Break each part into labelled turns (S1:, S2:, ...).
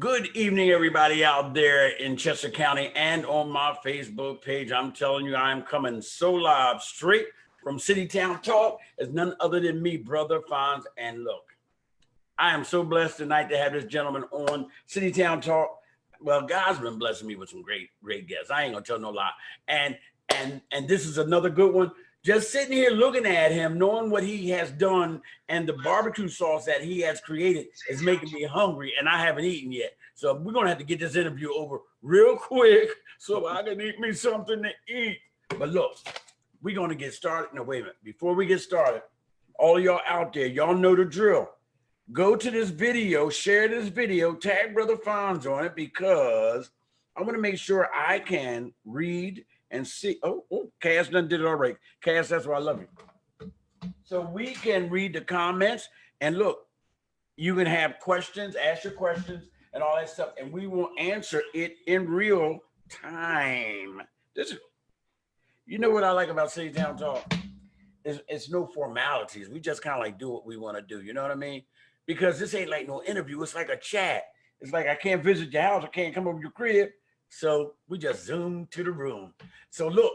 S1: Good evening, everybody out there in Chester County and on my Facebook page. I'm telling you, I'm coming so live straight from City Town Talk as none other than me, Brother Fonz. And look, I am so blessed tonight to have this gentleman on City Town Talk. Well, God's been blessing me with some great guests. I ain't gonna tell no lie. And this is another good one. Just sitting here looking at him, knowing what he has done and the barbecue sauce that he has created is making me hungry, and I haven't eaten yet. So we're going to have to get this interview over real quick so I can eat me something to eat. But look, we're going to get started. No, wait a minute. Before we get started, all of y'all out there, y'all know the drill. Go to this video, share this video, tag Brother Fonz on it, because I want to make sure I can read and see. Oh, Cass done did it already. Cass, that's why I love you. So we can read the comments, and look, you can have questions, ask your questions and all that stuff, and we will answer it in real time. This is, you know what I like about City Town Talk? It's no formalities. We just kind of like do what we want to do. You know what I mean? Because this ain't like no interview. It's like a chat. It's like I can't visit your house. I can't come over your crib. So we just zoom to the room. So look,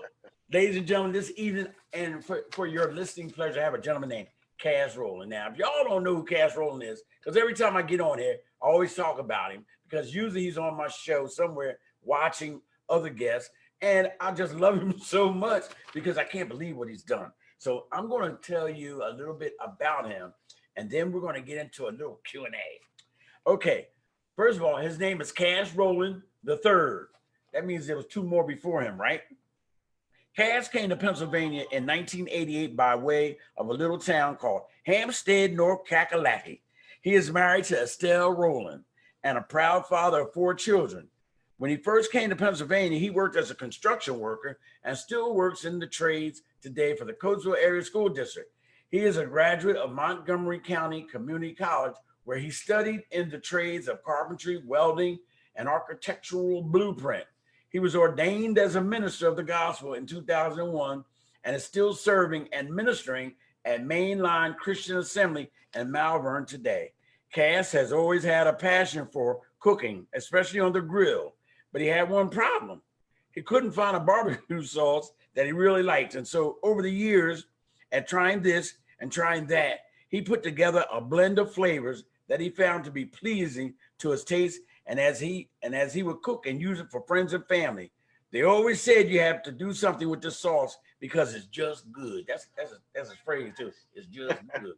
S1: ladies and gentlemen, this evening, and for your listening pleasure, I have a gentleman named Cass Rowland. Now, if y'all don't know who Cass Rowland is, because every time I get on here, I always talk about him, because usually he's on my show somewhere watching other guests, and I just love him so much because I can't believe what he's done. So I'm going to tell you a little bit about him, and then we're going to get into a little Q&A. Okay, first of all, his name is Cass Rowland III. That means there was two more before him, right? Cass came to Pennsylvania in 1988 by way of a little town called Hampstead, North Kakalaki. He is married to Estelle Rowland and a proud father of 4 children. When he first came to Pennsylvania, he worked as a construction worker and still works in the trades today for the Coatesville Area School District. He is a graduate of Montgomery County Community College, where he studied in the trades of carpentry, welding, and architectural blueprint. He was ordained as a minister of the gospel in 2001 and is still serving and ministering at Mainline Christian Assembly in Malvern today. Cass has always had a passion for cooking, especially on the grill, but he had one problem. He couldn't find a barbecue sauce that he really liked. And so over the years, at trying this and trying that, he put together a blend of flavors that he found to be pleasing to his taste. And as he would cook and use it for friends and family, they always said you have to do something with the sauce because it's just good. That's his phrase too. It's just good.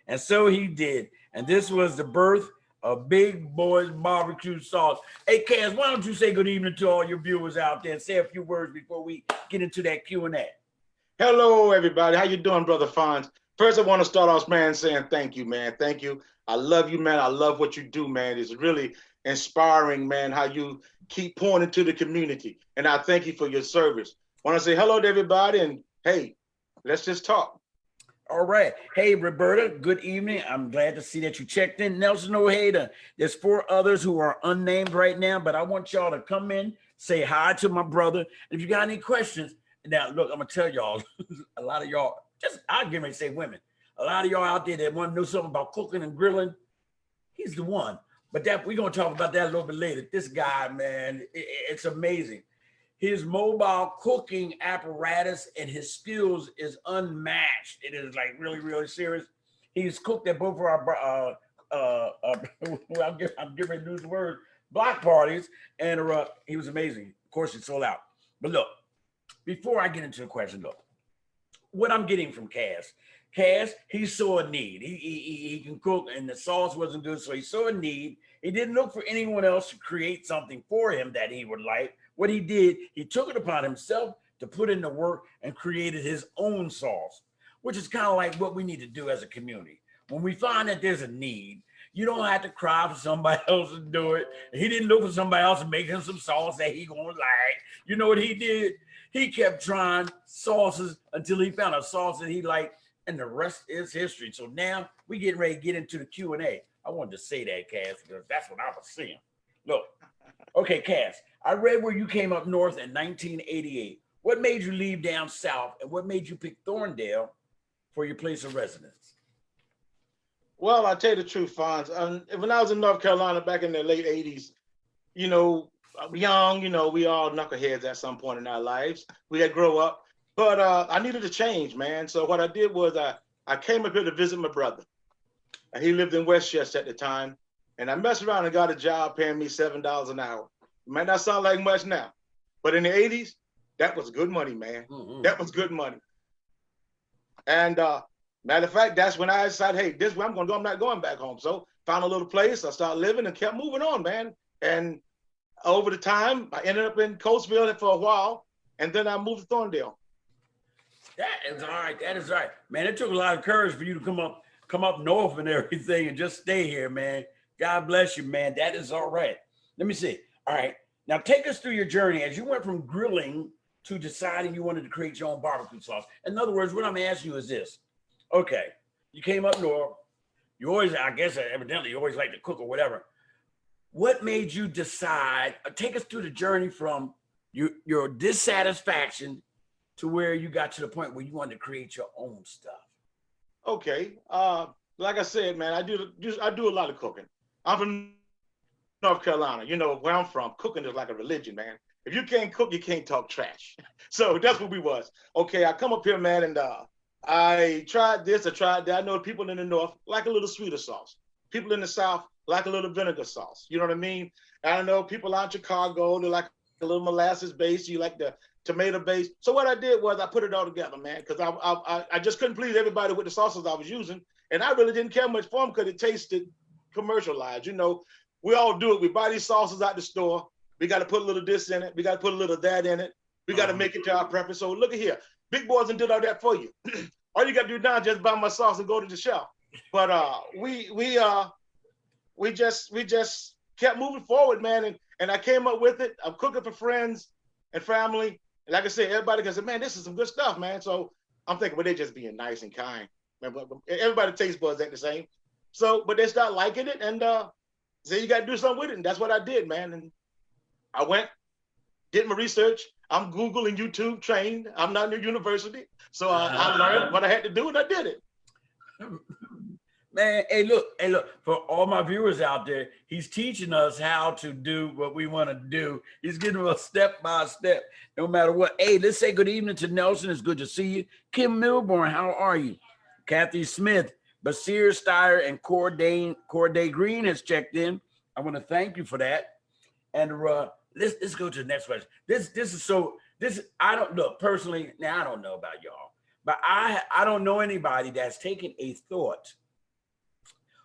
S1: And so he did. And this was the birth of Big Boize barbecue sauce. Hey, Cass, why don't you say good evening to all your viewers out there and say a few words before we get into that Q&A.
S2: Hello, everybody. How you doing, Brother Fonz? First, I want to start off, man, saying thank you, man. Thank you. I love you, man. I love what you do, man. It's really inspiring, man, how you keep pouring into the community. And I thank you for your service. I want to say hello to everybody, and hey, let's just talk.
S1: All right. Hey, Roberta, good evening. I'm glad to see that you checked in. Nelson Ojeda, there's 4 others who are unnamed right now, but I want y'all to come in, say hi to my brother. If you got any questions, now, look, I'm going to tell y'all, a lot of y'all, I'll give me say women, a lot of y'all out there that want to know something about cooking and grilling, he's the one. But that we're going to talk about that a little bit later. This guy, man, it's amazing. His mobile cooking apparatus and his skills is unmatched. It is like really, really serious. He's cooked at both of our, I'm getting ready to lose the word, block parties, and he was amazing. Of course, it sold out. But look, before I get into the question, look, what I'm getting from Cass, he saw a need. He can cook, and the sauce wasn't good, so he saw a need. He didn't look for anyone else to create something for him that he would like. What he did, he took it upon himself to put in the work and created his own sauce, which is kind of like what we need to do as a community. When we find that there's a need, you don't have to cry for somebody else to do it. He didn't look for somebody else to make him some sauce that he gonna like. You know what he did? He kept trying sauces until he found a sauce that he liked, and the rest is history. So now we getting ready to get into the Q&A. I wanted to say that, Cass, because that's what I was seeing. Look, okay, Cass, I read where you came up north in 1988. What made you leave down south, and what made you pick Thorndale for your place of residence?
S2: Well, I tell you the truth, Fonz. When I was in North Carolina back in the late '80s, you know, young, we all knuckleheads at some point in our lives. We had to grow up, but I needed a change, man. So what I did was I came up here to visit my brother. He lived in Westchester at the time, and I messed around and got a job paying me $7 an hour. It might not sound like much now, but in the '80s, that was good money, man.
S1: Mm-hmm.
S2: That was good money. And matter of fact, that's when I decided, hey, this is what I'm going to do. I'm not going back home. So found a little place. I started living and kept moving on, man. And over the time, I ended up in Coatesville for a while, and then I moved to Thorndale.
S1: That is all right. That is all right, man. It took a lot of courage for you to come up north and everything, and just stay here, man. God bless you, man. That is all right. Let me see. All right, now take us through your journey as you went from grilling to deciding you wanted to create your own barbecue sauce. In other words, what I'm asking you is this: okay, you came up north. You always, I guess, evidently, you always like to cook or whatever. What made you decide? Take us through the journey from your dissatisfaction to where you got to the point where you wanted to create your own stuff.
S2: Okay, like I said, man, I do a lot of cooking. I'm from North Carolina. You know where I'm from. Cooking is like a religion, man. If you can't cook, you can't talk trash. So that's what we was. Okay, I come up here, man, and I tried this, I tried that. I know people in the North like a little sweeter sauce. People in the South like a little vinegar sauce. You know what I mean? I know people out in Chicago, they like a little molasses base. You like the tomato base. So what I did was I put it all together, man, because I just couldn't please everybody with the sauces I was using. And I really didn't care much for them because it tasted commercialized. You know, we all do it. We buy these sauces out the store. We got to put a little this in it. We got to put a little that in it. We got to make it to our preference. So look at here. Big Boys and did all that for you. All you got to do now is just buy my sauce and go to the shelf. But we just kept moving forward, man. And I came up with it. I'm cooking for friends and family. And like I said, everybody can say, man, this is some good stuff, man. So I'm thinking, well, they're just being nice and kind. Everybody's taste buds ain't the same. So, but they start liking it, and so you got to do something with it. And that's what I did, man. And I went, did my research. I'm Google and YouTube trained. I'm not in a university. So I learned what I had to do, and I did it.
S1: Man, hey, look, for all my viewers out there, he's teaching us how to do what we want to do. He's giving us step by step, no matter what. Hey, let's say good evening to Nelson. It's good to see you. Kim Milborn, how are you? Kathy Smith, Basir Steyer, and Corday Green has checked in. I want to thank you for that. And let's go to the next question. I don't look personally. Now I don't know about y'all, but I don't know anybody that's taken a thought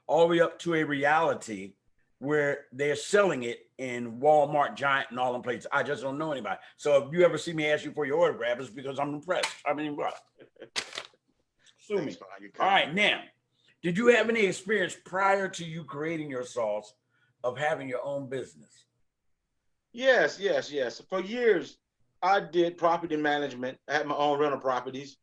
S1: all the way up to a reality where they're selling it in Walmart, Giant, and all them places. I just don't know anybody. So if you ever see me ask you for your autograph, it's because I'm impressed. I mean, what? Sue me. All right, now, did you have any experience prior to you creating your sauce of having your own business?
S2: Yes. For years, I did property management. I had my own rental properties.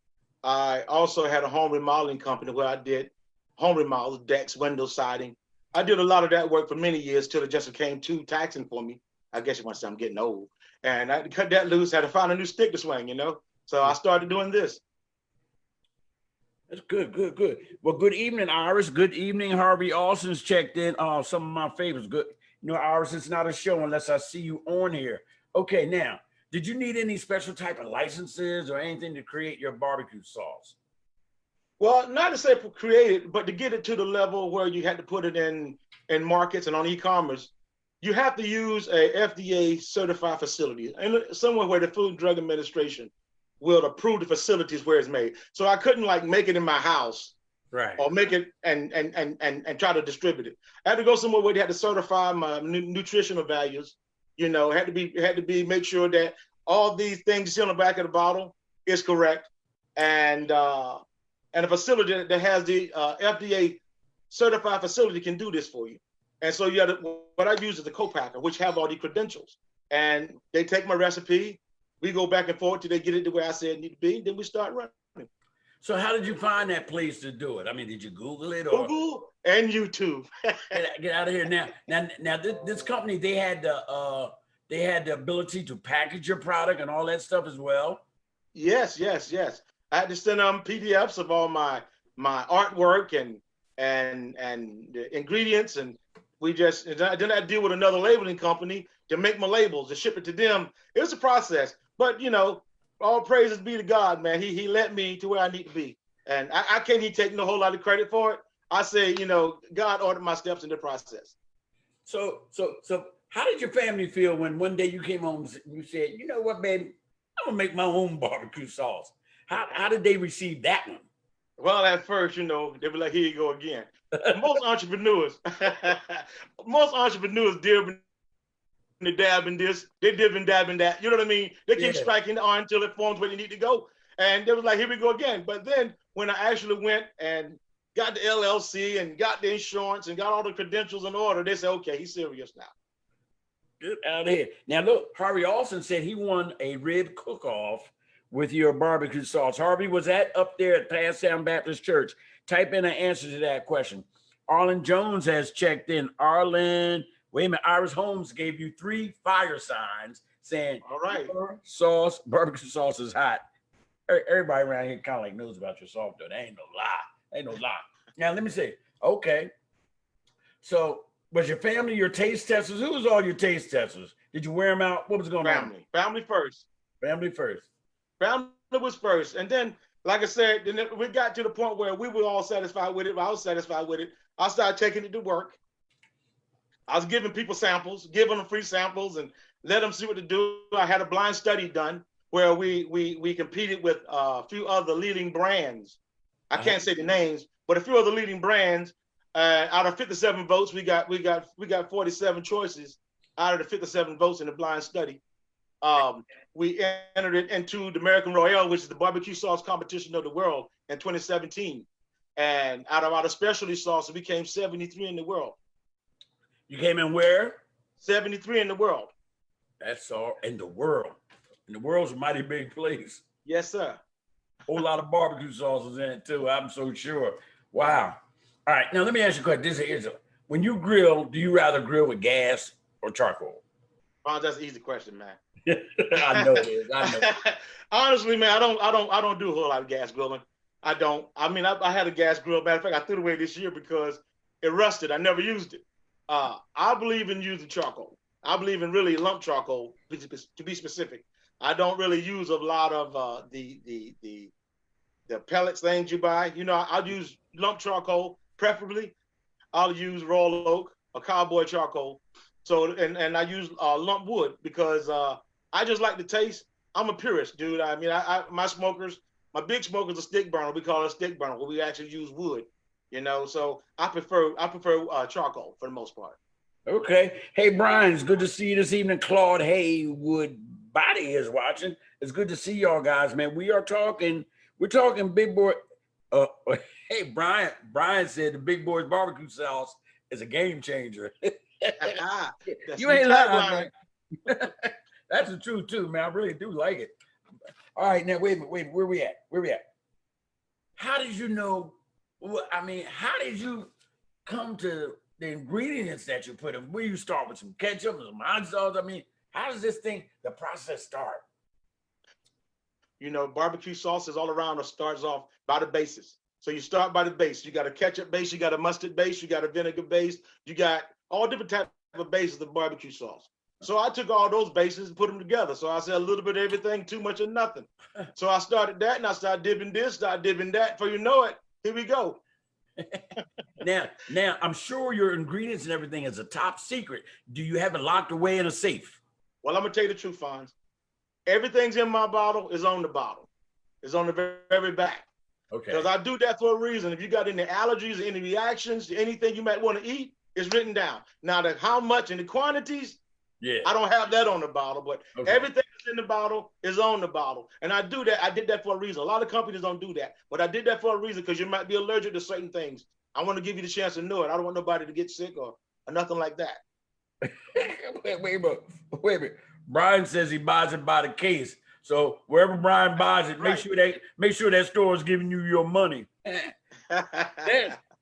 S2: I also had a home remodeling company where I did home remodels, decks, windows, siding. I did a lot of that work for many years till it just became too taxing for me. I guess you want to say I'm getting old. And I had to cut that loose, had to find a new stick to swing, you know? So I started doing this.
S1: That's good. Well, good evening, Iris. Good evening, Harvey Alston's checked in. Oh, some of my favorites. Good. You know, Iris, it's not a show unless I see you on here. Okay, now, did you need any special type of licenses or anything to create your barbecue sauce?
S2: Well, not to say for create it, but to get it to the level where you had to put it in markets and on e-commerce, you have to use a FDA certified facility and somewhere where the Food and Drug Administration will approve the facilities where it's made. So I couldn't like make it in my house,
S1: right,
S2: or make it and try to distribute it. I had to go somewhere where they had to certify my nutritional values. You know, had to be make sure that all these things you see on the back of the bottle is correct, and a facility that has the FDA certified facility can do this for you. And so you have what I use is a co-packer, which have all the credentials, and they take my recipe. We go back and forth till they get it the way I said it need to be. Then we start running.
S1: So how did you find that place to do it? I mean, did you Google it or
S2: Google and YouTube?
S1: Get out of here now. Now, this company they had the ability to package your product and all that stuff as well.
S2: Yes. I had to send them PDFs of all my artwork and and the ingredients, and then I deal with another labeling company to make my labels to ship it to them. It was a process, but all praises be to God, man. He led me to where I need to be, and I can't even take no whole lot of credit for it. I say, God ordered my steps in the process.
S1: So how did your family feel when one day you came home and you said, you know what, baby, I'm gonna make my own barbecue sauce? How did they receive that one?
S2: Well, at first, they were like, here you go again. Most entrepreneurs, most entrepreneurs dib and dab in this, they dib and dab in that. You know what I mean? They keep striking the iron until it forms where they need to go. And they was like, here we go again. But then when I actually went and got the LLC and got the insurance and got all the credentials in order, they said, okay, he's serious now.
S1: Good out here. Now look, Harvey Alston said he won a rib cook-off with your barbecue sauce. Harvey, was that up there at Passtown Baptist Church? Type in an answer to that question. Arlen Jones has checked in. Arlen, wait a minute. Iris Holmes gave you 3 fire signs saying,
S2: all right,
S1: barbecue sauce is hot. Everybody around here kind of like knows about your sauce, though. That ain't no lie. Ain't no lie. Now, let me say, okay. So, was your family your taste testers? Who was all your taste testers? Did you wear them out? What was going on?
S2: Family first.
S1: Family first.
S2: Family was first. And then, like I said, then we got to the point where we were all satisfied with it. I was satisfied with it. I started taking it to work. I was giving people samples, giving them free samples and let them see what to do. I had a blind study done where we competed with a few other leading brands. I can't say the names, but a few other leading brands. Out of 57 votes, we got 47 choices out of the 57 votes in the blind study. We entered it into the American Royale, which is the barbecue sauce competition of the world, in 2017. And out of our specialty sauce, we came 73 in the world.
S1: You came in where?
S2: 73 in the world.
S1: That's all in the world. And the world's a mighty big place.
S2: Yes, sir.
S1: Whole lot of barbecue sauces in it too. I'm so sure. Wow. All right. Now let me ask you a question. When you grill, do you rather grill with gas or charcoal?
S2: Oh, that's an easy question, man.
S1: I know it is. I know.
S2: Honestly, man, I don't do a whole lot of gas grilling. I don't. I mean, I had a gas grill. Matter of fact, I threw it away this year because it rusted. I never used it. I believe in using charcoal. I believe in really lump charcoal, to be specific. I don't really use a lot of the pellets things you buy. I'll use lump charcoal, preferably. I'll use royal oak or cowboy charcoal. So and I use lump wood because I just like the taste. I'm a purist, dude. I mean, my big smokers are stick burner. We call it a stick burner, where we actually use wood. So I prefer charcoal for the most part.
S1: Okay. Hey, Brian, it's good to see you this evening. Claude Haywood Body is watching. It's good to see y'all guys, man. We're talking Big Boy. Hey, Brian said the Big Boy's barbecue sauce is a game changer. You ain't lying, man. That's the truth too, man. I really do like it. All right, now wait a minute. Where we at? How did you know? I mean, how did you come to the ingredients that you put in? Where you start with some ketchup, some hot sauce? I mean, how does the process start?
S2: Barbecue sauce is all around. It starts off by the bases. So you start by the base. You got a ketchup base, you got a mustard base, you got a vinegar base, you got all different types of bases of barbecue sauce. So I took all those bases and put them together. So I said a little bit of everything, too much of nothing. So I started that and I started dipping this, started dipping that. Before you know it, here we go.
S1: Now, I'm sure your ingredients and everything is a top secret. Do you have it locked away in a safe?
S2: Well, I'm going to tell you the truth, Fonz. Everything's in my bottle is on the bottle. It's on the very, very back.
S1: Okay.
S2: Because I do that for a reason. If you got any allergies, any reactions, anything you might want to eat, it's written down. Now, how much and the quantities, I don't have that on the bottle, but everything that's in the bottle is on the bottle. And I do that. I did that for a reason. A lot of companies don't do that, but I did that for a reason because you might be allergic to certain things. I want to give you the chance to know it. I don't want nobody to get sick or nothing like that.
S1: Wait a minute. Brian says he buys it by the case. So wherever Brian buys it, make sure that store is giving you your money.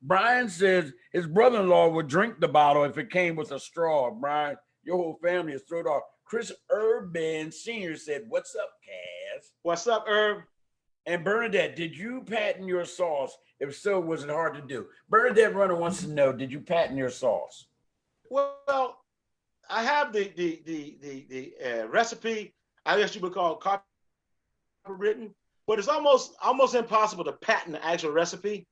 S1: Brian says his brother-in-law would drink the bottle if it came with a straw. Brian, your whole family is thrown off. Chris Urban Sr. said, "What's up, Cass?"
S2: What's up, Herb?
S1: And Bernadette, did you patent your sauce? If so, was it hard to do? Bernadette Runner wants to know, did you patent your sauce?
S2: Well, I have the recipe. I guess you would call copywritten, but it's almost impossible to patent the actual recipe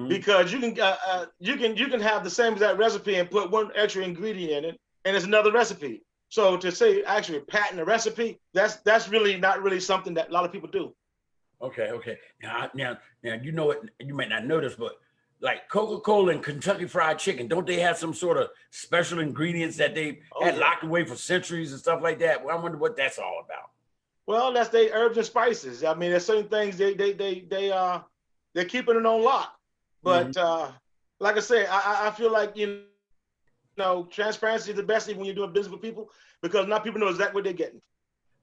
S2: because you can have the same exact recipe and put one extra ingredient in it, and it's another recipe. So to say actually patent a recipe, that's really not really something that a lot of people do.
S1: Okay. Now, you know what? You might not know this, but like Coca-Cola and Kentucky Fried Chicken, don't they have some sort of special ingredients that they had locked away for centuries and stuff like that? Well, I wonder what that's all about.
S2: Well, that's their herbs and spices. I mean, there's certain things they're keeping it on lock. But like I say, I feel like transparency is the best thing when you're doing business with people because now people know exactly what they're getting.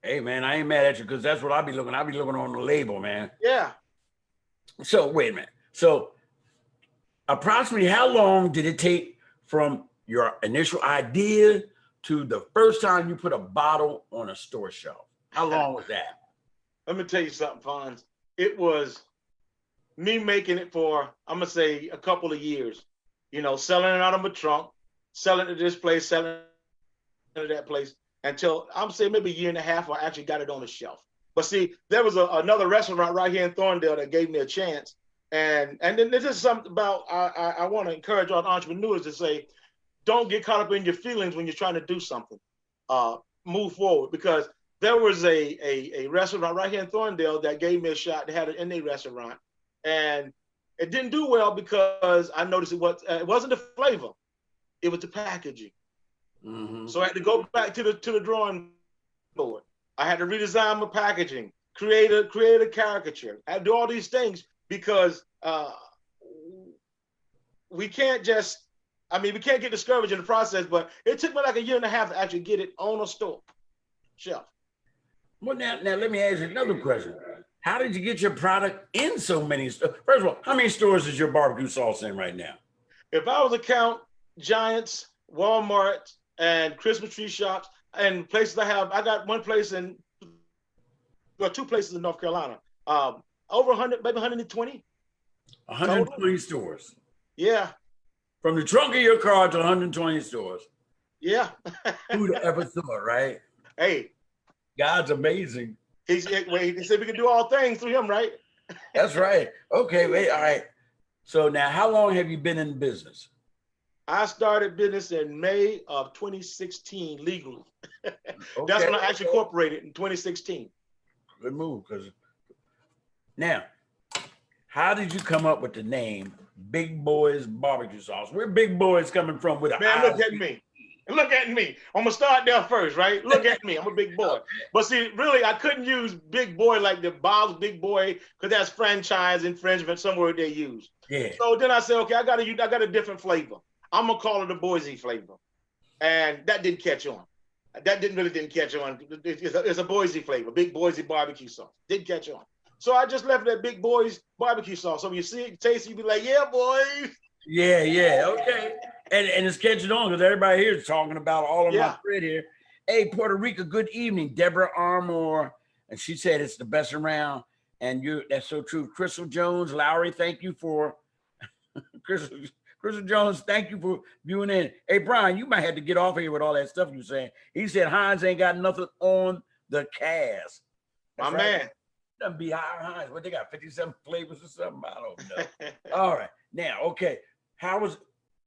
S1: Hey man, I ain't mad at you because that's what I'll be looking. I'll be looking on the label, man.
S2: Yeah.
S1: So wait a minute. So approximately how long did it take from your initial idea to the first time you put a bottle on a store shelf? How long was that?
S2: Let me tell you something, Fonz. It was me making it for, I'm going to say, a couple of years. Selling it out of my trunk, selling it to this place, selling it to that place, until I'm saying maybe a year and a half, I actually got it on the shelf. But see, there was another restaurant right here in Thorndale that gave me a chance. And then this is something about, I want to encourage all entrepreneurs to say, don't get caught up in your feelings when you're trying to do something. Move forward, because there was a restaurant right here in Thorndale that gave me a shot. They had it in their restaurant, and it didn't do well because I noticed it wasn't the flavor, it was the packaging. So I had to go back to the drawing board. I had to redesign my packaging, create a caricature. I had to do all these things because we can't get discouraged in the process. But it took me like a year and a half to actually get it on a store shelf.
S1: Well, now let me ask you another question. How did you get your product in so many stores? First of all, how many stores is your barbecue sauce in right now?
S2: If I was to count Giants, Walmart, and Christmas tree shops, and places I got one place two places in North Carolina. Over 100, maybe 120.
S1: 120 stores.
S2: Yeah.
S1: From the trunk of your car to 120 stores.
S2: Yeah.
S1: Who'd ever thought, right?
S2: Hey.
S1: God's amazing.
S2: He said we can do all things through him, right?
S1: That's right. Okay, wait, all right. So now, how long have you been in business?
S2: I started business in May of 2016 legally. Okay. That's when I actually incorporated in 2016.
S1: Good move, because now, how did you come up with the name Big Boize Barbecue Sauce? Where Big Boize coming from with a
S2: man? Look at me. Look at me. I'm gonna start there first, right? Look at me. I'm a big boy. But see, really, I couldn't use big boy like the Bob's Big Boy because that's franchise infringement somewhere they use.
S1: Yeah.
S2: So then I said, okay, I got a different flavor. I'm gonna call it a Boize flavor, and that didn't catch on. That didn't catch on. It's a Boize flavor, Big Boize barbecue sauce. Didn't catch on. So I just left it at Big Boize barbecue sauce. So when you see it, taste it, you be like, yeah, boys.
S1: Yeah, okay. And it's catching on because everybody here is talking about all of my thread here. Hey, Puerto Rico, good evening. Deborah Armour. And she said it's the best around. And that's so true. Crystal Jones, Lowry, thank you for Crystal Jones, thank you for viewing in. Hey, Brian, you might have to get off here with all that stuff you're saying. He said Heinz ain't got nothing on the cast.
S2: My man.
S1: Doesn't be Heinz. What they got, 57 flavors or something? I don't know. All right. Now, okay. How was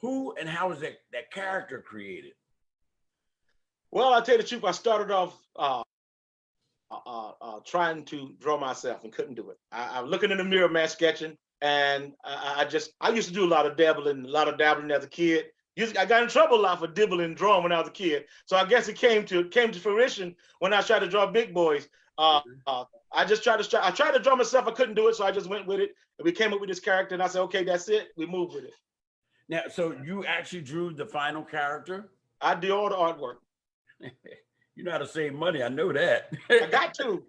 S1: that character created?
S2: Well, I'll tell you the truth. I started off trying to draw myself and couldn't do it. I'm looking in the mirror, man, sketching, and I used to do a lot of dabbling as a kid. I got in trouble a lot for dibbling and drawing when I was a kid. So I guess it came to fruition when I tried to draw Big Boize. I tried to draw myself. I couldn't do it, so I just went with it. And we came up with this character, and I said, okay, that's it. We moved with it.
S1: Now, so you actually drew the final character?
S2: I did all the artwork.
S1: You know how to save money. I know that.
S2: I got to.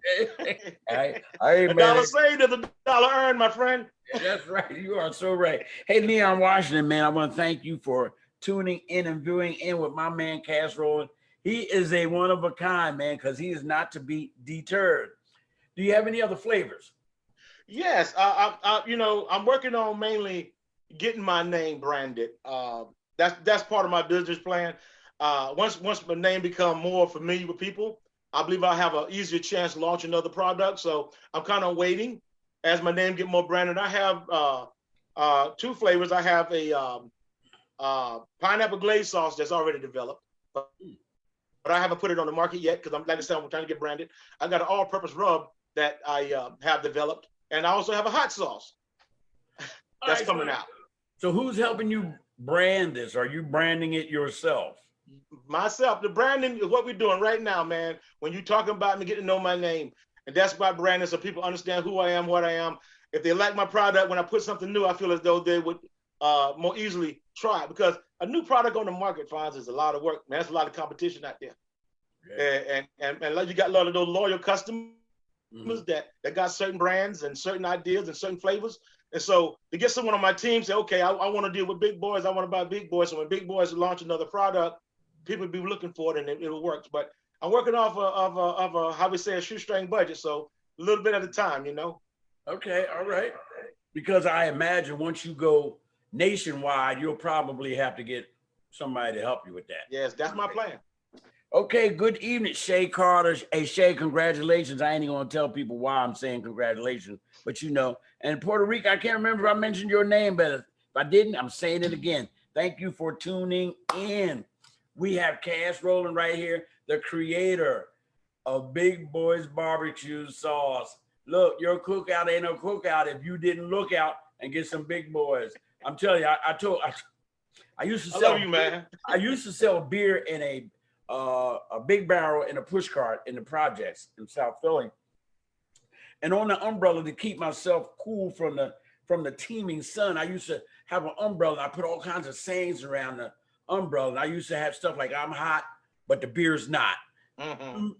S1: I
S2: a dollar saved is a dollar earned, my friend.
S1: That's right. You are so right. Hey, Leon Washington, man, I want to thank you for tuning in and viewing in with my man, Cass Rowland. He is a one of a kind, man, because he is not to be deterred. Do you have any other flavors?
S2: Yes, I'm working on mainly getting my name branded. That's part of my business plan. Once my name become more familiar with people, I believe I'll have an easier chance to launch another product. So I'm kind of waiting as my name get more branded. I have two flavors. I have a pineapple glaze sauce that's already developed, but I haven't put it on the market yet because like I said, I'm trying to get branded. I got an all-purpose rub that I have developed, and I also have a hot sauce that's coming out.
S1: So who's helping you brand this? Are you branding it yourself?
S2: Myself, the branding is what we're doing right now, man. When you talking about me, getting to know my name, and that's my branding, so people understand who I am, what I am. If they like my product, when I put something new, I feel as though they would more easily try it, because a new product on the market finds is a lot of work, man. There's a lot of competition out there, and like you got a lot of those loyal customers that got certain brands and certain ideas and certain flavors. And so to get someone on my team say, okay, I want to deal with big boys, I want to buy big boys. So when big boys launch another product, people be looking for it and it will work. But I'm working off of a how we say, a shoestring budget. So a little bit at a time,
S1: Okay, all right. Because I imagine once you go nationwide, you'll probably have to get somebody to help you with that.
S2: Yes, that's my plan.
S1: Okay, good evening, Shay Carter. Hey, Shay, congratulations. I ain't even gonna tell people why I'm saying congratulations, but And Puerto Rico, I can't remember if I mentioned your name, but if I didn't, I'm saying it again. Thank you for tuning in. We have Cass Rowland right here, the creator of Big Boize barbecue sauce. Look, your cookout ain't no cookout if you didn't look out and get some Big Boize. I'm telling you, I used to sell.
S2: I love you, man.
S1: I used to sell beer in a big barrel in a push cart in the projects in South Philly, and on the umbrella to keep myself cool from the teeming sun. I used to have an umbrella. I put all kinds of sayings around the umbrella. And I used to have stuff like, I'm hot, but the beer's not.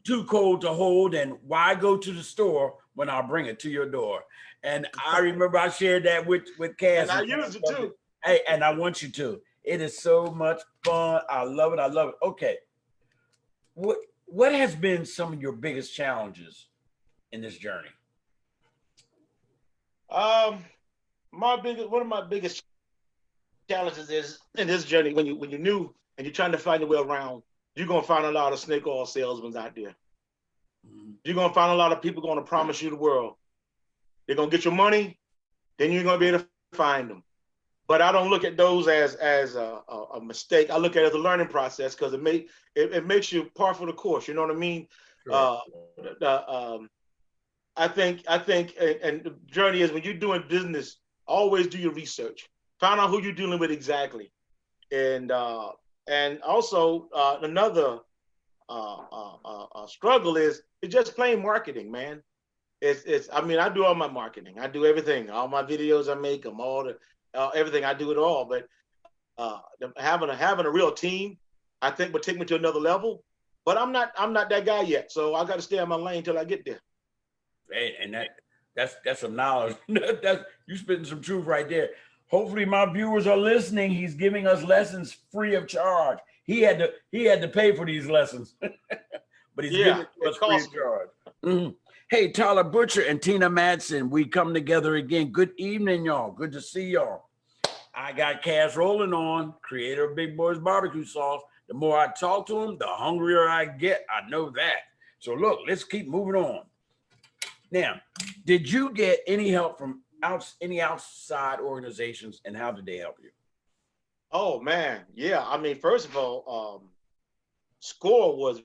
S1: Too cold to hold, and why go to the store when I'll bring it to your door? And I remember I shared that with Cass.
S2: And I use it too.
S1: Hey, and I want you to. It is so much fun. I love it. I love it. Okay. What has been some of your biggest challenges in this journey?
S2: One of my biggest challenges is in this journey, when you're new and you're trying to find your way around, you're gonna find a lot of snake oil salesmen out there. You're gonna find a lot of people gonna promise you the world. They're gonna get your money, then you're gonna be able to find them. But I don't look at those as a mistake. I look at it as a learning process, because it makes you par for the course. You know what I mean? Sure. I think, and the journey is, when you're doing business, always do your research. Find out who you're dealing with exactly, and also another struggle is just plain marketing, man. I mean, I do all my marketing. I do everything. All my videos, I make them. Everything, I do it all. But having a real team, I think, would take me to another level. But I'm not that guy yet. So I got to stay in my lane till I get there.
S1: Hey, and that's some knowledge. You spitting some truth right there. Hopefully my viewers are listening. He's giving us lessons free of charge. He had to pay for these lessons, but he's giving us free of charge. Mm-hmm. Hey, Tyler Butcher and Tina Madsen, we come together again. Good evening, y'all. Good to see y'all. I got Cass Rowland on, creator of Big Boize barbecue sauce. The more I talk to him, the hungrier I get. I know that. So look, let's keep moving on. Now, did you get any help from any outside organizations, and how did they help you?
S2: Oh man, yeah. I mean, first of all, SCORE was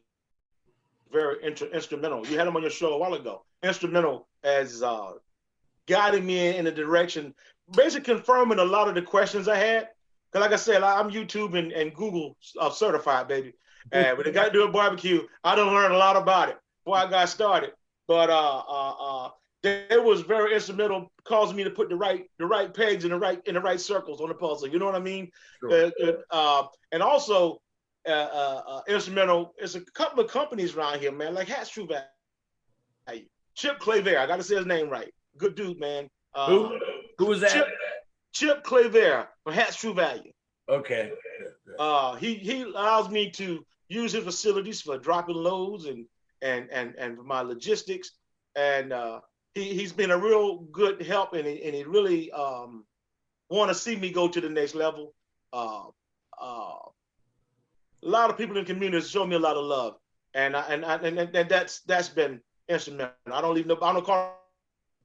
S2: very instrumental. You had him on your show a while ago. Instrumental as guiding me in a direction, basically confirming a lot of the questions I had. Because like I said, I'm YouTube and Google certified, baby. And when it got to do a barbecue, I done learn a lot about it before I got started. But it was very instrumental, causing me to put the right pegs in the right circles on the puzzle. You know what I mean? Sure. And also instrumental. It's a couple of companies around here, man, like Hats True Value. Chip Claver, I got to say his name right. Good dude, man.
S1: Who was that?
S2: Chip Claver from Hats True Value.
S1: Okay.
S2: He allows me to use his facilities for dropping loads and for my logistics. And he's been a real good help, and he really want to see me go to the next level. Uh, uh, a lot of people in the community show me a lot of love, and that's been instrumental. I don't call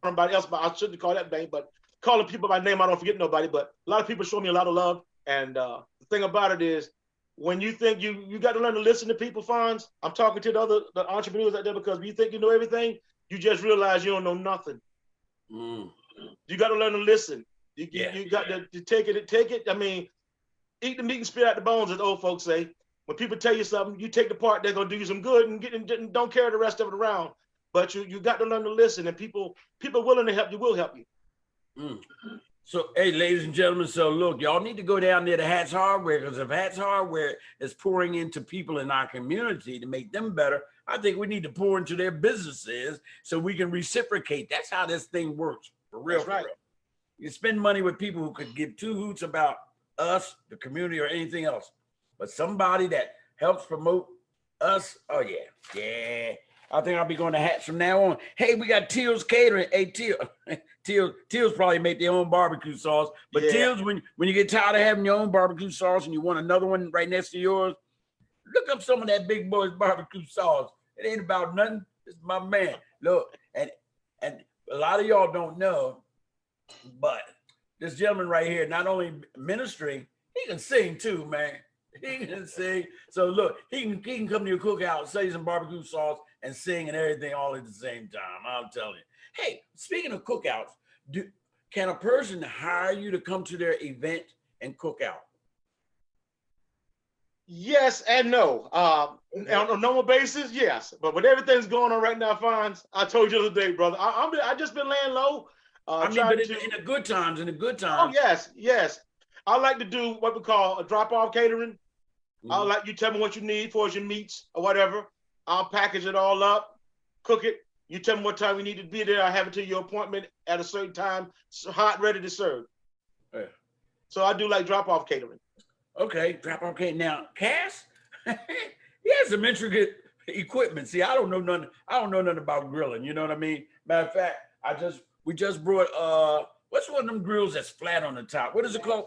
S2: nobody else, but I shouldn't call that name, but calling people by name, I don't forget nobody. But a lot of people show me a lot of love, and the thing about it is, when you think you got to learn to listen to people, Fonz. I'm talking to the entrepreneurs out there, because when you think you know everything, you just realize you don't know nothing.
S1: Mm.
S2: You got to learn to listen. You got to take it. I mean, eat the meat and spit out the bones, as old folks say. When people tell you something, you take the part that's gonna do you some good and don't carry the rest of it around. But you got to learn to listen, and people willing to help you will help you.
S1: Mm. So, hey, ladies and gentlemen, so look, y'all need to go down there to Hats Hardware, because if Hats Hardware is pouring into people in our community to make them better, I think we need to pour into their businesses so we can reciprocate. That's how this thing works, for real.
S2: That's right.
S1: For real. You spend money with people who could give two hoots about us, the community, or anything else. But somebody that helps promote us, oh yeah. I think I'll be going to Hats from now on. Hey, we got Teal's Catering. Hey, Teal's probably make their own barbecue sauce. But
S2: Yeah.
S1: Teal's, when you get tired of having your own barbecue sauce and you want another one right next to yours, look up some of that Big Boy's barbecue sauce. It ain't about nothing. It's my man. Look, and a lot of y'all don't know, but this gentleman right here, not only ministry, he can sing too, man. He can sing. So look, he can come to your cookout, say some barbecue sauce, and sing and everything all at the same time. I'm telling you. Hey, speaking of cookouts, can a person hire you to come to their event and cook out?
S2: Yes and no. On a normal basis, yes. But with everything's going on right now, Fonz, I told you the other day, brother, I just been laying low.
S1: I mean, but in the good times,
S2: Oh, yes. I like to do what we call a drop-off catering. Mm-hmm. I'll let you tell me what you need for your meats or whatever. I'll package it all up, cook it. You tell me what time we need to be there. I have it to your appointment at a certain time, hot, ready to serve. Yeah. So I do like drop-off catering.
S1: Okay, drop-off catering. Now, Cass, he has some intricate equipment. See, I don't know nothing about grilling. You know what I mean? Matter of fact, we just brought what's one of them grills that's flat on the top? What is it called?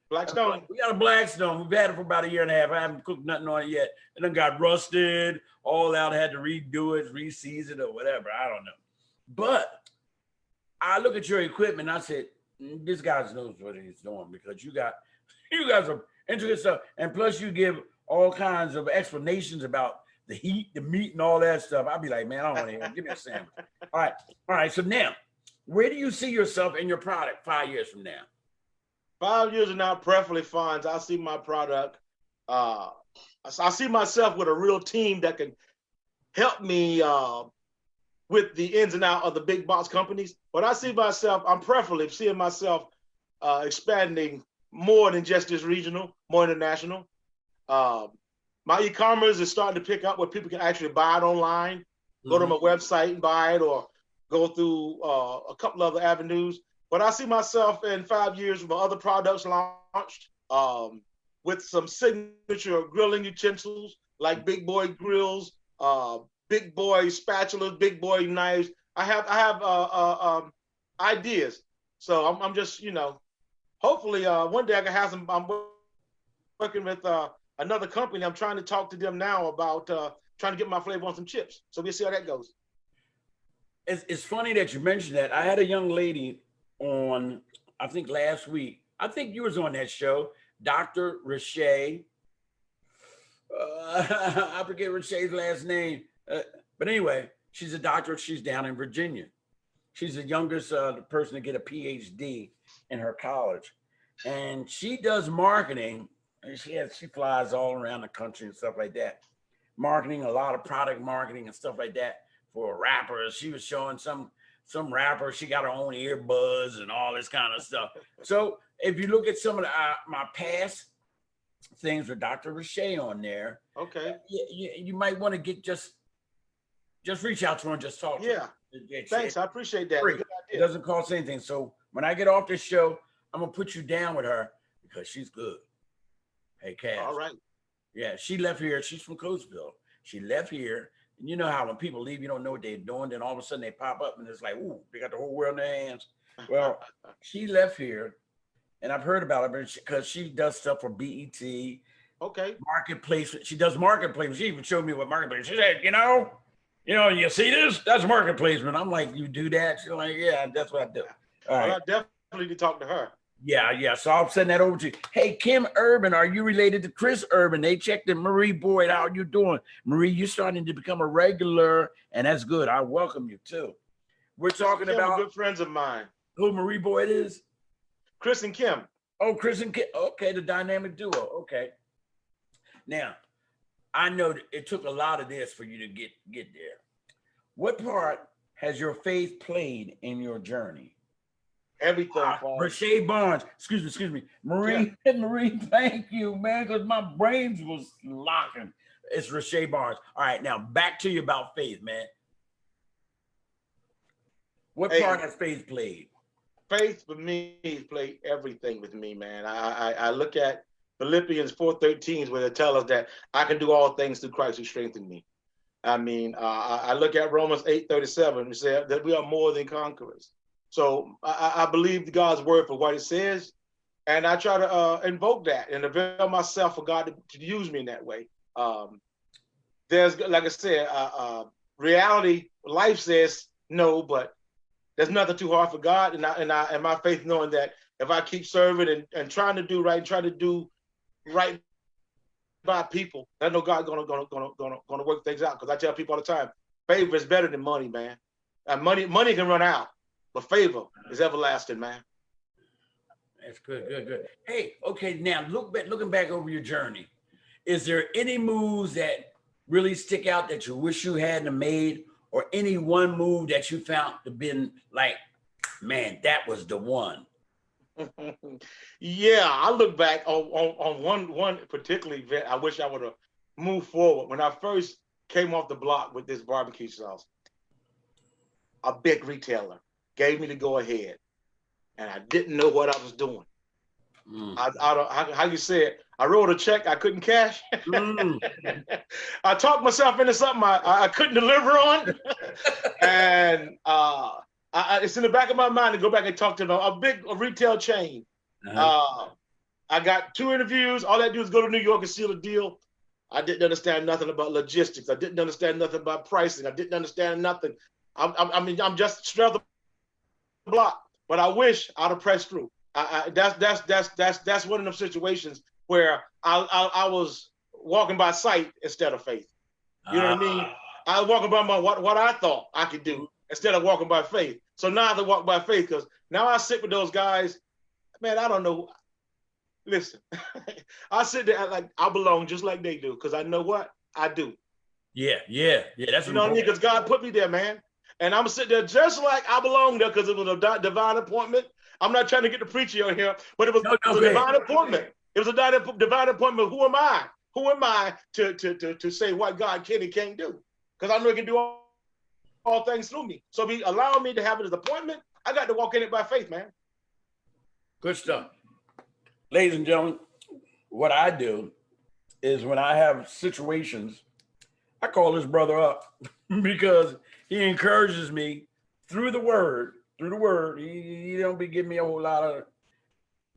S2: Blackstone.
S1: We got a Blackstone. We've had it for about a year and a half. I haven't cooked nothing on it yet. And then got rusted, all out, had to redo it, re-season it or whatever. I don't know. But I look at your equipment and I said, this guy knows what he's doing, because you guys are intricate stuff. And plus you give all kinds of explanations about the heat, the meat, and all that stuff. I'd be like, man, I don't want to hear it. Give me a sandwich. All right. So now, where do you see yourself and your product 5 years from now?
S2: 5 years from now, preferably funds. I see my product. I see myself with a real team that can help me with the ins and outs of the big box companies. But I see myself, I'm preferably seeing myself expanding more than just this regional, more international. My e-commerce is starting to pick up where people can actually buy it online, go to my website and buy it, or go through a couple other avenues. But I see myself in 5 years with other products launched, with some signature grilling utensils like Big Boy grills, Big Boy spatulas, Big Boy knives. I have ideas. So I'm just, hopefully one day I can have some. I'm working with another company. I'm trying to talk to them now about trying to get my flavor on some chips. So we'll see how that goes.
S1: It's funny that you mentioned that. I had a young lady on, I think last week. I think you was on that show, Dr. Rashay. I forget Rashay's last name. But anyway, she's a doctor. She's down in Virginia. She's the youngest person to get a PhD in her college. And she does marketing. And she flies all around the country and stuff like that. Marketing, a lot of product marketing and stuff like that for rappers. She was showing some rapper. She got her own earbuds and all this kind of stuff. So if you look at some of my past things with Dr. Rashay on there,
S2: okay,
S1: you might want to get just reach out to her and just talk to her.
S2: Thanks, I appreciate that.
S1: Good idea. It doesn't cost anything. So when I get off this show, I'm gonna put you down with her because she's good. Hey, Cass.
S2: All right.
S1: Yeah, she left here. She's from Coatesville. She left here And you know how when people leave, you don't know what they're doing. Then all of a sudden they pop up and it's like, ooh, they got the whole world in their hands. Well, she left here and I've heard about her because she does stuff for BET.
S2: Okay.
S1: Marketplace. She does marketplace. She even showed me what marketplace. She said, you know, you see this? That's market placement. I'm like, you do that? She's like, yeah, that's what I do. All right.
S2: Well, I definitely need to talk to her.
S1: Yeah. So I'll send that over to you. Hey, Kim Urban, are you related to Chris Urban? They checked in. Marie Boyd, how are you doing? Marie, you're starting to become a regular, and that's good. I welcome you too. We're talking
S2: Kim
S1: about
S2: good friends of mine.
S1: Who Marie Boyd is?
S2: Chris and Kim.
S1: Oh, Chris and Kim. Okay, the dynamic duo. Okay. Now, I know that it took a lot of this for you to get there. What part has your faith played in your journey?
S2: Everything.
S1: Rashay Barnes, excuse me. Marie, yeah. Marie, thank you, man, because my brains was locking. It's Rashay Barnes. All right, now back to you about faith, man. What part has faith played?
S2: Faith with me played everything with me, man. I look at Philippians 4:13 where they tell us that I can do all things through Christ who strengthens me. I mean, I look at Romans 8:37 and say that we are more than conquerors. So I believe God's word for what it says, and I try to invoke that and avail myself for God to use me in that way. There's, like I said, reality, life says no, but there's nothing too hard for God, and my faith knowing that if I keep serving and trying to do right, and try to do right by people, I know God's gonna work things out. Because I tell people all the time, favor is better than money, man. And money can run out, but favor is everlasting, man.
S1: That's good. Hey, okay, now looking back over your journey, is there any moves that really stick out that you wish you hadn't made, or any one move that you found to been like, man, that was the one?
S2: Yeah, I look back on one particular event. I wish I would have moved forward. When I first came off the block with this barbecue sauce, a big retailer gave me the go ahead, and I didn't know what I was doing. How you say it? I wrote a check I couldn't cash. I talked myself into something I couldn't deliver on, and it's in the back of my mind to go back and talk to a big retail chain. I got 2 interviews. All I do is go to New York and seal a deal. I didn't understand nothing about logistics. I didn't understand nothing about pricing. I didn't understand nothing. I'm just straight off the block. But I wish I'd have pressed through. That's one of them situations where I was walking by sight instead of faith. You know what I mean? I was walking by what I thought I could do instead of walking by faith. So now I have to walk by faith, because now I sit with those guys. Man, I don't know. Listen, I sit there like I belong just like they do, because I know what I do.
S1: Yeah. That's
S2: you know what I mean? Because God put me there, man. And I'm sitting there just like I belong there, because it was a divine appointment. I'm not trying to get the preacher on here, but it was a divine appointment. It was a divine appointment. Who am I? Who am I to say what God can and can't do? Because I know He can do all things through me. So He allowed me to have it as an appointment. I got to walk in it by faith, man.
S1: Good stuff. Ladies and gentlemen, what I do is when I have situations, I call this brother up because he encourages me through the word. He don't be giving me a whole lot of,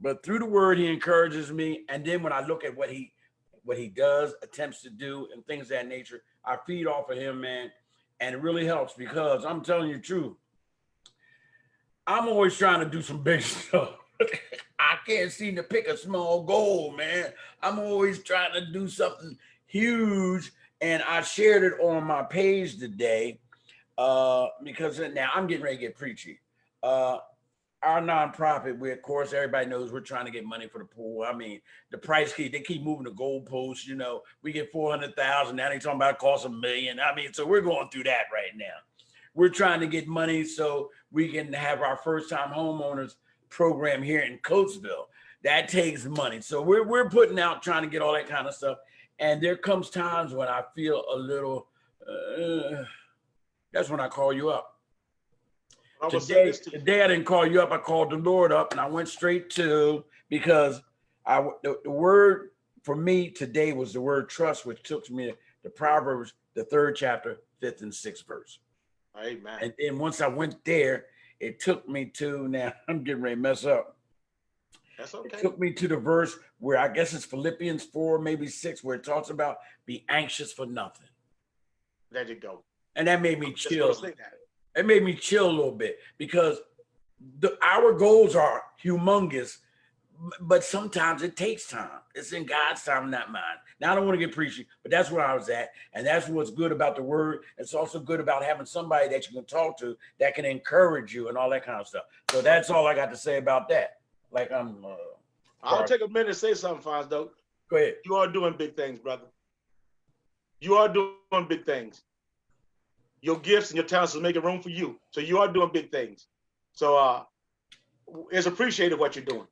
S1: but through the word, he encourages me. And then when I look at what he does, attempts to do, and things of that nature, I feed off of him, man. And it really helps, because I'm telling you the truth. I'm always trying to do some big stuff. I can't seem to pick a small goal, man. I'm always trying to do something huge. And I shared it on my page today because now I'm getting ready to get preachy. Our nonprofit, of course, everybody knows we're trying to get money for the pool. I mean, the price they keep moving the goalposts. You know, we get 400,000. Now they're talking about it costs $1 million. I mean, so we're going through that right now. We're trying to get money so we can have our first-time homeowners program here in Coatesville. That takes money. So we're putting out, trying to get all that kind of stuff. And there comes times when I feel a little, that's when I call you up. Today I didn't call you up. I called the Lord up, and I went straight to, because the word for me today was the word trust, which took me the Proverbs, the 3rd chapter, 5th and 6th verse.
S2: Amen.
S1: And then once I went there, it took me to, now I'm getting ready to mess up.
S2: That's okay.
S1: It took me to the verse where I guess it's Philippians 4, maybe 6, where it talks about be anxious for nothing.
S2: There you go.
S1: And that made me chill. It made me chill a little bit because our goals are humongous, but sometimes it takes time. It's in God's time, not mine. Now, I don't want to get preachy, but that's where I was at. And that's what's good about the word. It's also good about having somebody that you can talk to that can encourage you and all that kind of stuff. So that's all I got to say about that. Like
S2: I'll take a minute to say something, Fonz, though.
S1: Go ahead.
S2: You are doing big things, brother. You are doing big things. Your gifts and your talents is making room for you. So you are doing big things. So it's appreciated what you're doing.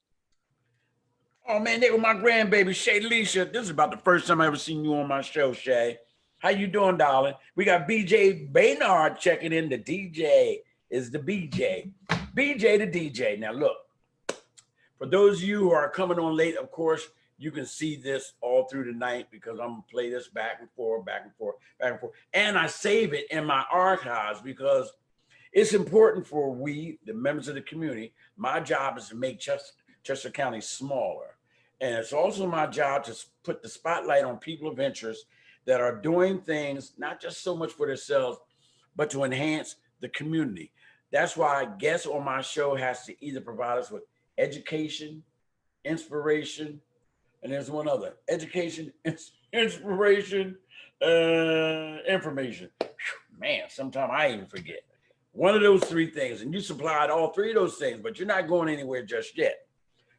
S1: Oh man, they were my grandbaby, Shay Leisha. This is about the first time I ever seen you on my show, Shay. How you doing, darling? We got BJ Baynard checking in. The DJ is the BJ. BJ the DJ. Now look, for those of you who are coming on late, of course, you can see this all through the night because I'm gonna play this back and forth, back and forth, back and forth. And I save it in my archives because it's important for we, the members of the community. My job is to make Chester County smaller. And it's also my job to put the spotlight on people of interest that are doing things, not just so much for themselves, but to enhance the community. That's why guests on my show has to either provide us with education, inspiration, and there's one other, education, inspiration, information. Man, sometimes I even forget. One of those 3 things, and you supplied all 3 of those things, but you're not going anywhere just yet.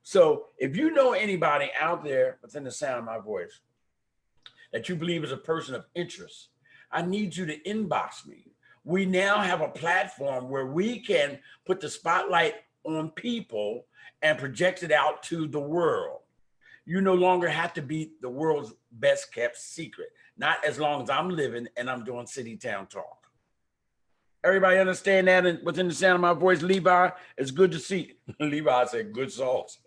S1: So if you know anybody out there within the sound of my voice that you believe is a person of interest, I need you to inbox me. We now have a platform where we can put the spotlight on people and project it out to the world. You no longer have to be the world's best kept secret, not as long as I'm living and I'm doing City Town Talk. Everybody understand that? And within the sound of my voice, Levi, it's good to see. Levi said, good sauce.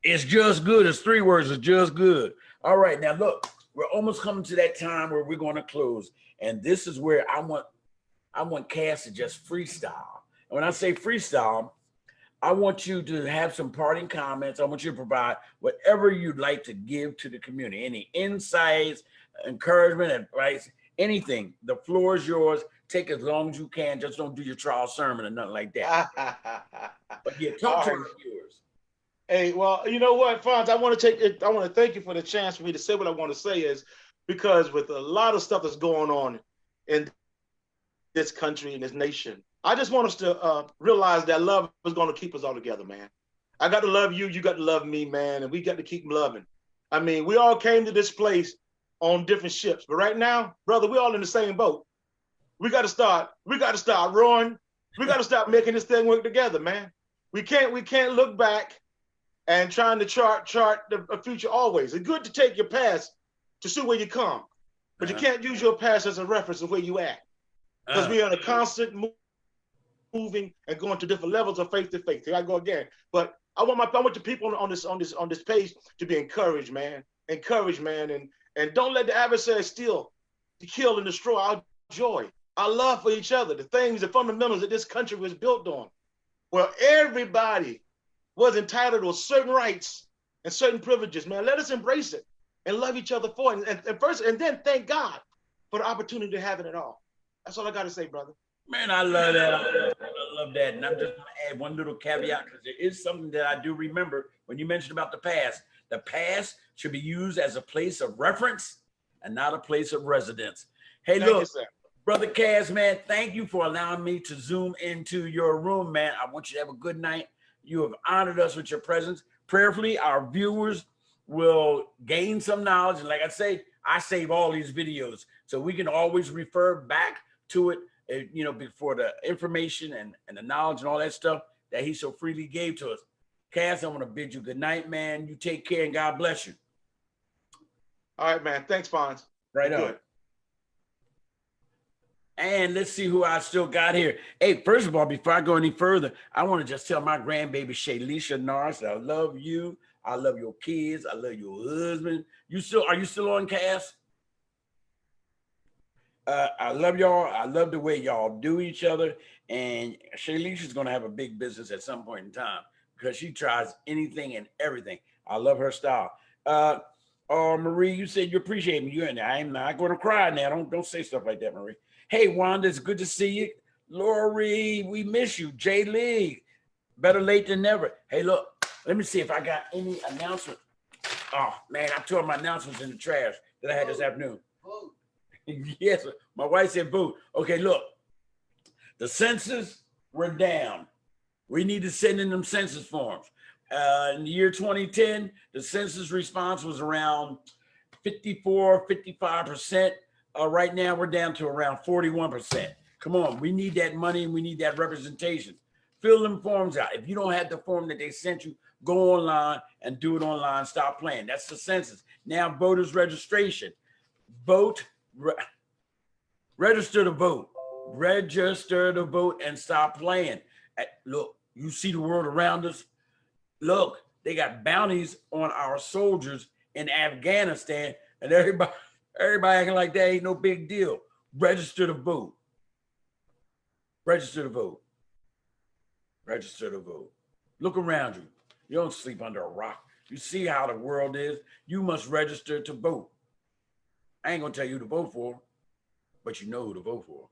S1: It's just good. It's 3 words. It's just good. All right. Now, look, we're almost coming to that time where we're going to close. And this is where I want Cass to just freestyle. And when I say freestyle, I want you to have some parting comments. I want you to provide whatever you'd like to give to the community. Any insights, encouragement, advice, anything. The floor is yours. Take as long as you can. Just don't do your trial sermon or nothing like that. But yeah, talk to the viewers.
S2: Hey, well, you know what, Fonz? I want to thank you for the chance for me to say what I want to say is because with a lot of stuff that's going on in this country and this nation, I just want us to realize that love is going to keep us all together, man. I got to love you. You got to love me, man. And we got to keep loving. I mean, we all came to this place on different ships, but right now, brother, we're all in the same boat. We got to start rowing. We got to start making this thing work together, man. We can't look back and trying to chart the future always. It's good to take your past to see where you come, but you can't use your past as a reference of where you at. Because we are in a constant moving and going to different levels of faith to faith. Here I go again. But I want the people on this page to be encouraged, man. Encouraged, man, and don't let the adversary steal, to kill and destroy our joy, our love for each other, the things, the fundamentals that this country was built on, where everybody was entitled to certain rights and certain privileges, man. Let us embrace it and love each other for it. And first, and then thank God for the opportunity to have it all. That's all I got to say, brother.
S1: Man, I love that. I love that. And I'm just going to add one little caveat because there is something that I do remember when you mentioned about the past. The past should be used as a place of reference and not a place of residence. Hey, look, Brother Cass, man, thank you for allowing me to zoom into your room, man. I want you to have a good night. You have honored us with your presence. Prayerfully, our viewers will gain some knowledge. And like I say, I save all these videos so we can always refer back to it, you know, before the information and the knowledge and all that stuff that he so freely gave to us. Cass, I want to bid you good night, man. You take care and God bless you.
S2: All right, man. Thanks, Fonz.
S1: Right on. And let's see who I still got here. Hey, first of all, before I go any further, I want to just tell my grandbaby, Shaylisha Norris, I love you. I love your kids. I love your husband. Are you still on, Cass? I love y'all. I love the way y'all do each other. And Shayleisha is going to have a big business at some point in time because she tries anything and everything. I love her style. Marie, you said you appreciate me. I'm not going to cry now. Don't say stuff like that, Marie. Hey, Wanda, it's good to see you. Lori, we miss you. Jay Lee, better late than never. Hey, look, let me see if I got any announcement. Oh, man, I tore my announcements in the trash that I had this afternoon. Yes, my wife said boo. Okay, look, the census, we're down. We need to send in them census forms. In the year 2010, the census response was around 54, 55%. Right now, we're down to around 41%. Come on, we need that money and we need that representation. Fill them forms out. If you don't have the form that they sent you, go online and do it online. Stop playing. That's the census. Now, voters registration. Register to vote. Register to vote and stop playing. Look, you see the world around us. Look, they got bounties on our soldiers in Afghanistan, and everybody acting like that ain't no big deal. Register to vote. Register to vote. Register to vote. Look around you. You don't sleep under a rock. You see how the world is. You must register to vote. I ain't gonna tell you who to vote for, but you know who to vote for.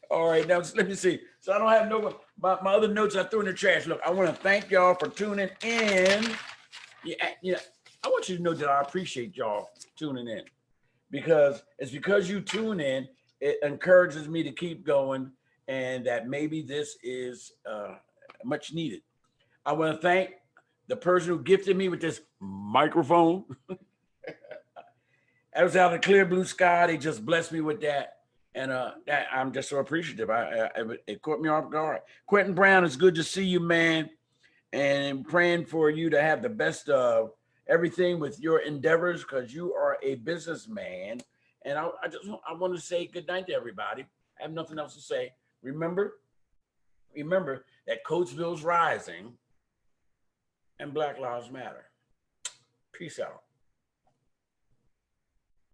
S1: All right, now let me see. So I don't have my other notes I threw in the trash. Look, I want to thank y'all for tuning in. Yeah, I want you to know that I appreciate y'all tuning in because you tune in, it encourages me to keep going, and that maybe this is much needed. I want to thank the person who gifted me with this microphone. That was out of the clear blue sky. They just blessed me with that. And that I'm just so appreciative. It caught me off guard. Quentin Brown, it's good to see you, man. And praying for you to have the best of everything with your endeavors because you are a businessman. And I want to say good night to everybody. I have nothing else to say. Remember that Coatesville's rising and Black Lives Matter. Peace out.